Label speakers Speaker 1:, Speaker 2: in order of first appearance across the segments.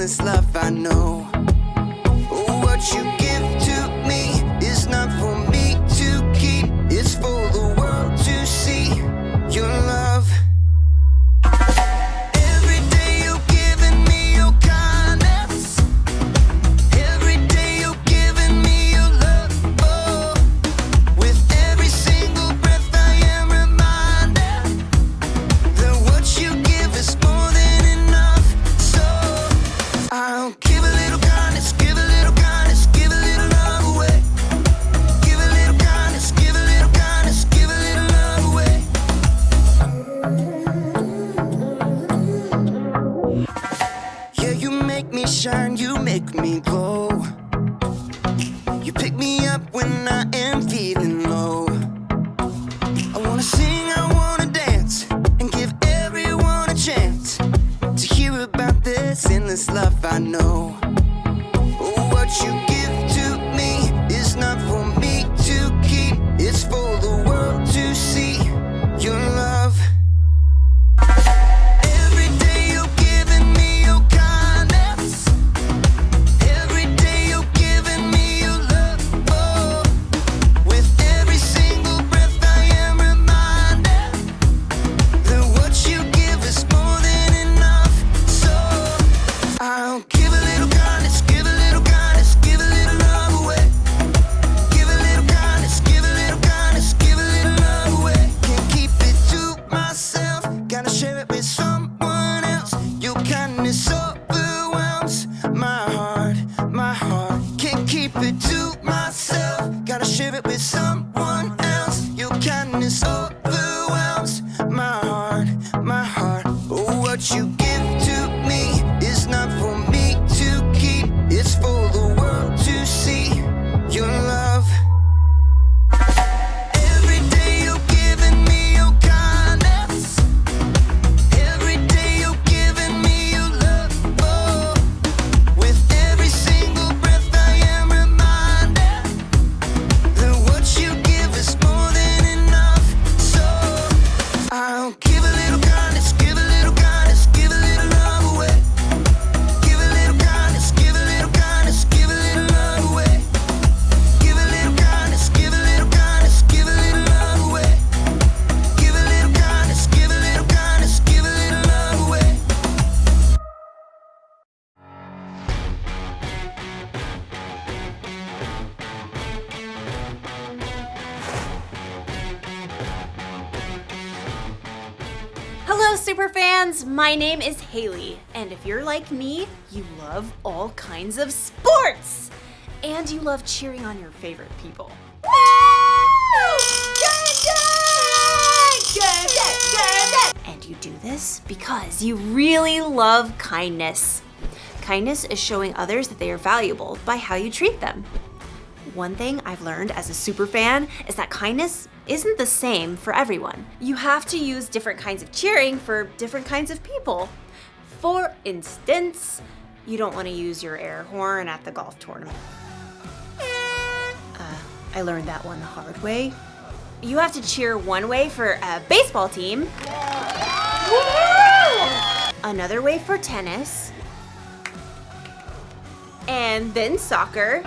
Speaker 1: this love I know. Oh, what you give to me is not for me to keep. It's for the world to see your love. Every day you're giving me your kindness. Every day you're giving me your love. Oh, with every single breath I am reminded that what you give is more than enough. So I'll give a little kindness, give a little kindness, give a little love away. Give a little kindness, give a little kindness, give a little love away. Yeah, you make me shine, you make me glow. You pick me up when I am feeling low. I wanna sing, I wanna dance, and give everyone a chance to hear about this endless love I know. Oh, what you give to me is not for me to keep. It's for the world to see your love. Every day you're giving me your kindness. Every day you're giving me your love. Oh, with every single breath I am reminded that what you give is more than enough. So I'll give a little kindness, give a little kindness, give a little love away. Give a little kindness, give a little kindness, give a little love away. Can't keep it to myself, gotta share it with someone else. Your kindness overwhelms my heart, my heart. Can't keep it to myself, gotta share it with someone else. Your kindness overwhelms my heart, my heart. Oh, what you give to me is not for me to keep. It's for the world to see your love. Every day you're giving me your kindness. Every day you're giving me your love. Oh, with every single breath I am reminded that what you give is more than enough. So I'll give a little kindness, give a little kindness, give a little love away. Give a little kindness, give a little kindness, give a little love away. Give a little kindness, give a little kindness, give a little love away. Give a little kindness, give a little kindness, give a little love away.
Speaker 2: Hello, superfans! My name is Haley, and if you're like me, you love all kinds of sports! And you love cheering on your favorite people. And you do this because you really love kindness. Kindness is showing others that they are valuable by how you treat them. One thing I've learned as a superfan is that kindness isn't the same for everyone. You have to use different kinds of cheering for different kinds of people. For instance, you don't want to use your air horn at the golf tournament. I learned that one the hard way. You have to cheer one way for a baseball team, another way for tennis, and then soccer,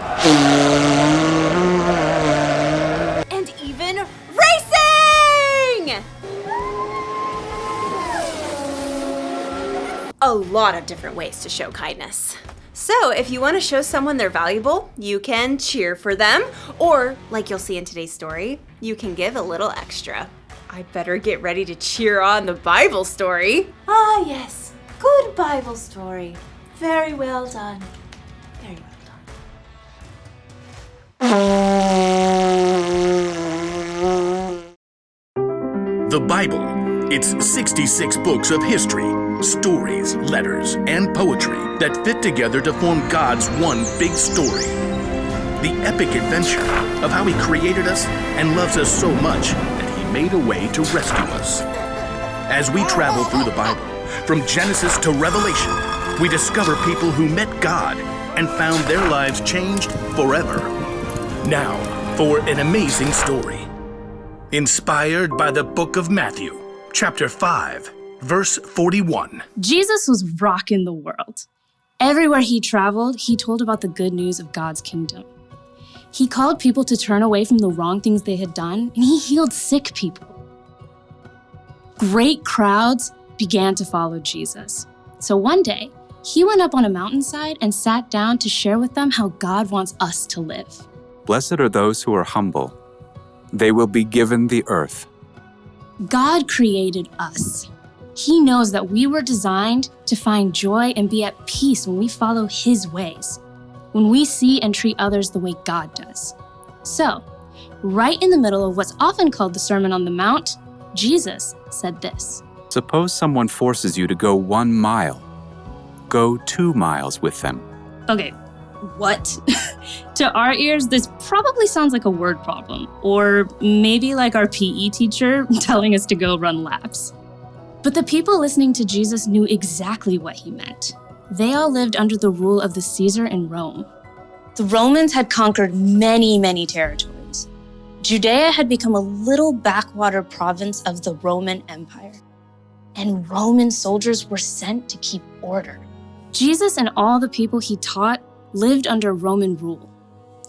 Speaker 2: and even racing! A lot of different ways to show kindness. So if you want to show someone they're valuable, you can cheer for them, or like you'll see in today's story, you can give a little extra. I better get ready to cheer on the Bible story.
Speaker 3: Ah, yes. Good Bible story. Very well done. Very well done.
Speaker 4: The Bible. It's 66 books of history, stories, letters, and poetry that fit together to form God's one big story. The epic adventure of how He created us and loves us so much that He made a way to rescue us. As we travel through the Bible, from Genesis to Revelation, we discover people who met God and found their lives changed forever. Now, for an amazing story. Inspired by the book of Matthew, chapter 5, verse 41.
Speaker 5: Jesus was rocking the world. Everywhere he traveled, he told about the good news of God's kingdom. He called people to turn away from the wrong things they had done, and he healed sick people. Great crowds began to follow Jesus. So one day, he went up on a mountainside and sat down to share with them how God wants us to live.
Speaker 6: Blessed are those who are humble. They will be given the earth.
Speaker 5: God created us. He knows that we were designed to find joy and be at peace when we follow his ways, when we see and treat others the way God does. So, right in the middle of what's often called the Sermon on the Mount, Jesus said this.
Speaker 6: Suppose someone forces you to go 1 mile. Go 2 miles with them.
Speaker 5: Okay, what? To our ears, this probably sounds like a word problem, or maybe like our PE teacher telling us to go run laps. But the people listening to Jesus knew exactly what he meant. They all lived under the rule of the Caesar in Rome. The Romans had conquered many, many territories. Judea had become a little backwater province of the Roman Empire. And Roman soldiers were sent to keep order. Jesus and all the people he taught lived under Roman rule,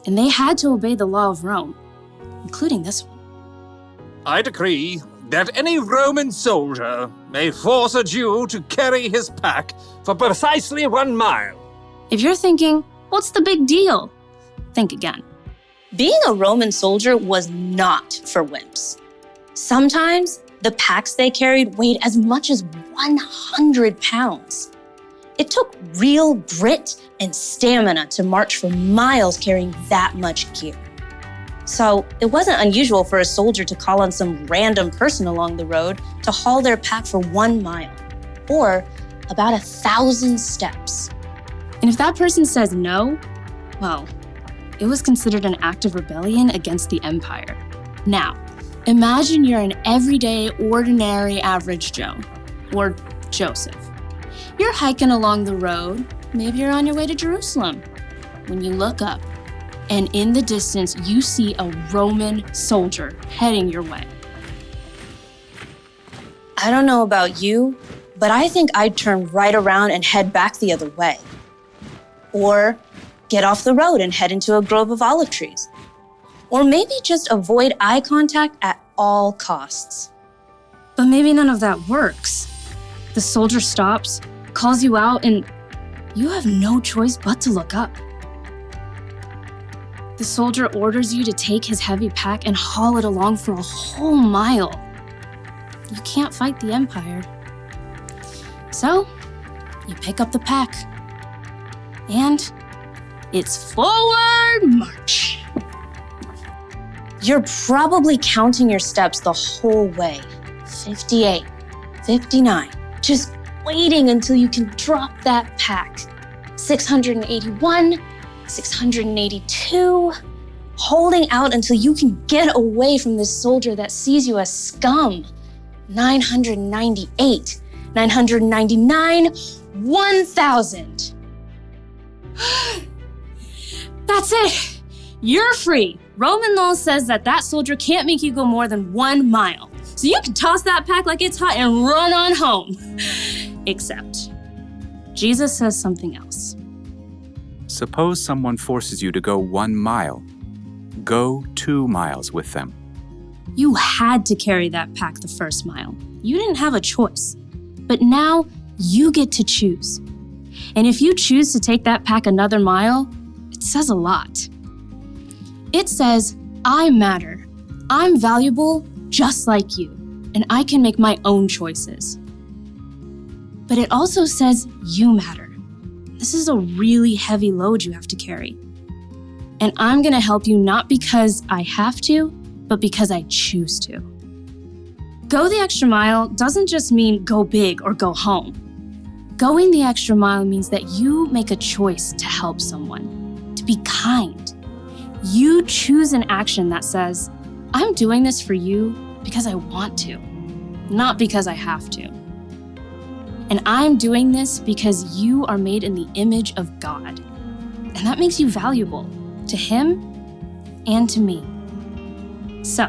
Speaker 5: and they had to obey the law of Rome, including this one.
Speaker 7: I decree that any Roman soldier may force a Jew to carry his pack for precisely 1 mile.
Speaker 5: If you're thinking, what's the big deal? Think again. Being a Roman soldier was not for wimps. Sometimes the packs they carried weighed as much as 100 pounds. It took real grit and stamina to march for miles carrying that much gear. So it wasn't unusual for a soldier to call on some random person along the road to haul their pack for 1 mile, or about 1,000 steps. And if that person says no, well, it was considered an act of rebellion against the empire. Now, imagine you're an everyday, ordinary, average Joe, or Joseph. You're hiking along the road, maybe you're on your way to Jerusalem, when you look up, and in the distance, you see a Roman soldier heading your way. I don't know about you, but I think I'd turn right around and head back the other way. Or get off the road and head into a grove of olive trees. Or maybe just avoid eye contact at all costs. But maybe none of that works. The soldier stops, calls you out, and you have no choice but to look up. The soldier orders you to take his heavy pack and haul it along for a whole mile. You can't fight the empire. So, you pick up the pack. And it's forward march. You're probably counting your steps the whole way. 58, 59, just waiting until you can drop that pack. 681, 682, holding out until you can get away from this soldier that sees you as scum. 998, 999, 1,000. That's it. You're free. Roman law says that soldier can't make you go more than 1 mile. So you can toss that pack like it's hot and run on home. Except, Jesus says something else.
Speaker 6: Suppose someone forces you to go 1 mile. Go 2 miles with them.
Speaker 5: You had to carry that pack the first mile. You didn't have a choice. But now you get to choose. And if you choose to take that pack another mile, it says a lot. It says, I matter. I'm valuable just like you, and I can make my own choices. But it also says you matter. This is a really heavy load you have to carry. And I'm gonna help you not because I have to, but because I choose to. Go the extra mile doesn't just mean go big or go home. Going the extra mile means that you make a choice to help someone, to be kind. You choose an action that says, I'm doing this for you because I want to, not because I have to. And I'm doing this because you are made in the image of God. And that makes you valuable to Him and to me. So,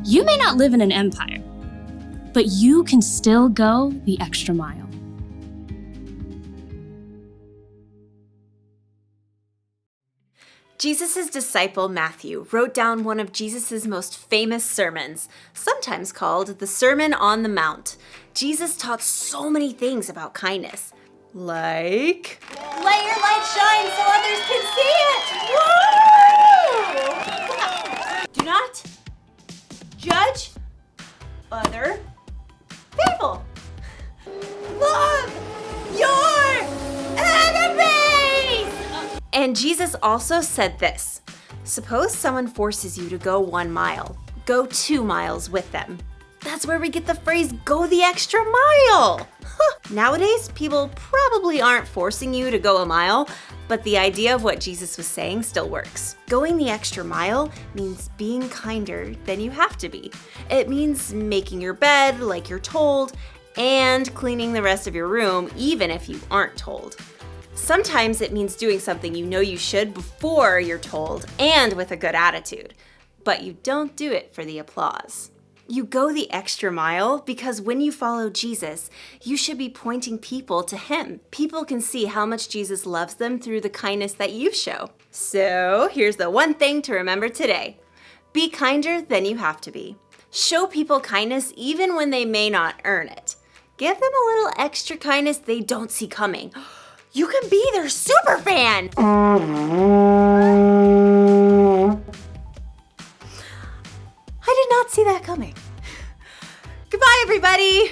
Speaker 5: you may not live in an empire, but you can still go the extra mile.
Speaker 2: Jesus' disciple Matthew wrote down one of Jesus' most famous sermons, sometimes called the Sermon on the Mount. Jesus taught so many things about kindness, like...
Speaker 3: Let your light shine so others can see it! Woo! Do not judge other people. Love your enemies!
Speaker 2: And Jesus also said this: suppose someone forces you to go 1 mile, go 2 miles with them. That's where we get the phrase, go the extra mile. Nowadays, people probably aren't forcing you to go a mile, but the idea of what Jesus was saying still works. Going the extra mile means being kinder than you have to be. It means making your bed like you're told and cleaning the rest of your room even if you aren't told. Sometimes it means doing something you know you should before you're told and with a good attitude, but you don't do it for the applause. You go the extra mile because when you follow Jesus, you should be pointing people to him. People can see how much Jesus loves them through the kindness that you show. So here's the one thing to remember today: be kinder than you have to be. Show people kindness even when they may not earn it. Give them a little extra kindness they don't see coming. You can be their super fan. I did not see that coming. Goodbye, everybody.